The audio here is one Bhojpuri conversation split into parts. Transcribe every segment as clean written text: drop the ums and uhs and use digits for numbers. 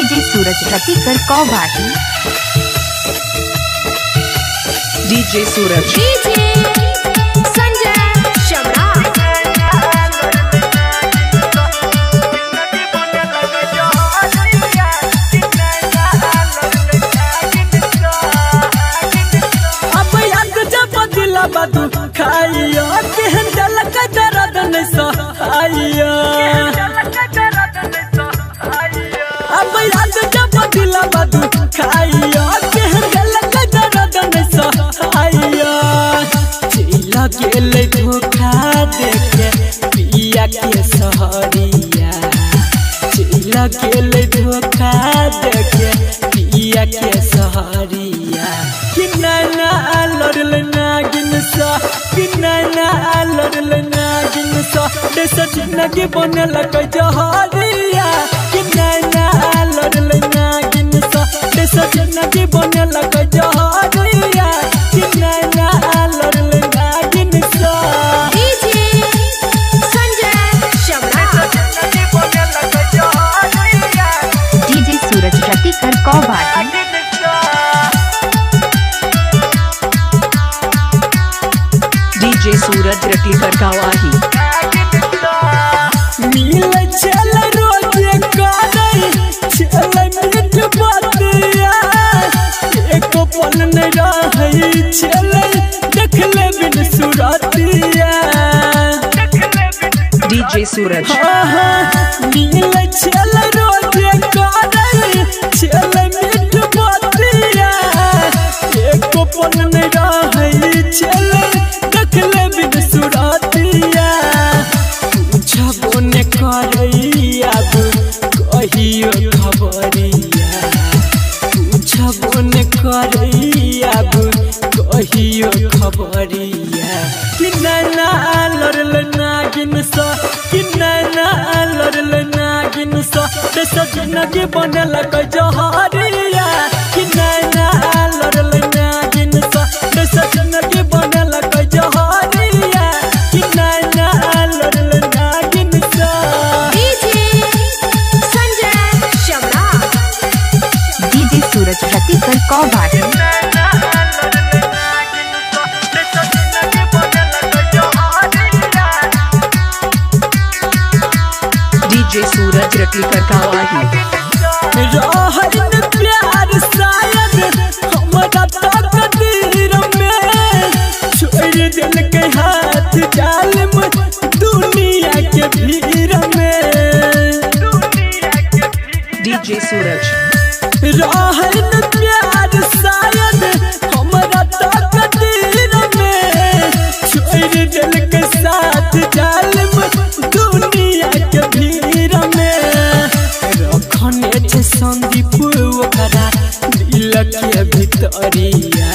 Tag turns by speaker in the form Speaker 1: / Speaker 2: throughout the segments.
Speaker 1: डीजे सूरज रतिकर कौभाटी
Speaker 2: डीजे सूरज
Speaker 1: डीजे संजय शबराज
Speaker 3: अब याद जब दिला बदू खाइयो केहन जल का दर्द न सहाइयो अब याद जब दिला बदू खाइयो केहन जल का दर्द न सहाइयो चिल्ला गेले धोखा देके पिया के सहरिया चिल्ला गेले धोखा देके पिया के सहरिया किन्ना लड़ल नागिन सा किन्ना लड़ल नागिन सा देश जिंदगी बनल जहरिया किन्ना लड़ल नागिन सा देश जिंदगी बनल जहरिया किन्ना लड़ल नागिन सा
Speaker 1: डीजे संजय शबराज डीजे सूरज रतिकर कौभाटी
Speaker 2: डीजे सूरज रतिकर गवाही
Speaker 3: मिल चल रोज करे चल मीठ बतिया एको पल न रही चल देख ले बिन सुरतिया
Speaker 2: डीजे सूरज
Speaker 3: मिल चल रोज करे चल मीठ बतिया एको पल न रही चल देख ले बिन सुरतिया छबोने करैया कहियो खबरिया छबोने करैया कहियो खबरिया किन्ना लड़ल नागिन सा किन्ना लड़ल नागिन सा देश जिंदगी बनल जहरिया किन्ना लड़ल नागिन सा देश जिंदगी बनल जहरिया किन्ना लड़ल नागिन सा
Speaker 1: डीजे संजय शबराज डीजे सूरज रतिकर कौभाटी
Speaker 2: डीजे सूरज रतिकर गवाही
Speaker 3: रहन प्यार शायद हमरा तकदीर में छोड़ दिल के हाथ जालिम दुनिया के भीड़ में
Speaker 2: डीजे सूरज
Speaker 3: रहन प्यार शायद हमरा तकदीर में छोड़ दिल के साथ जालिम दुनिया के भीड़ में रखने छे संदीप ओकरा दिल के भितरिया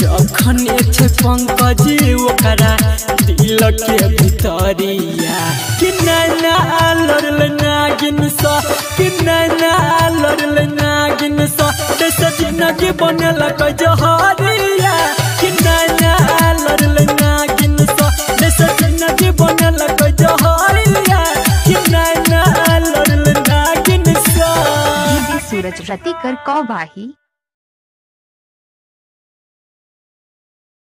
Speaker 3: रखने छे पंकज ओकरा दिल के भितरिया किन्ना लड़ल नागिन सा किन्ना लड़ल नागिन सा देश जिंदगी बनल जहरिया किन्ना लड़ल नागिन सा देश जिंदगी बनल जहरिया किन्ना लड़ल नागिन सा
Speaker 1: डीजे सूरज रतिकर कौभाटी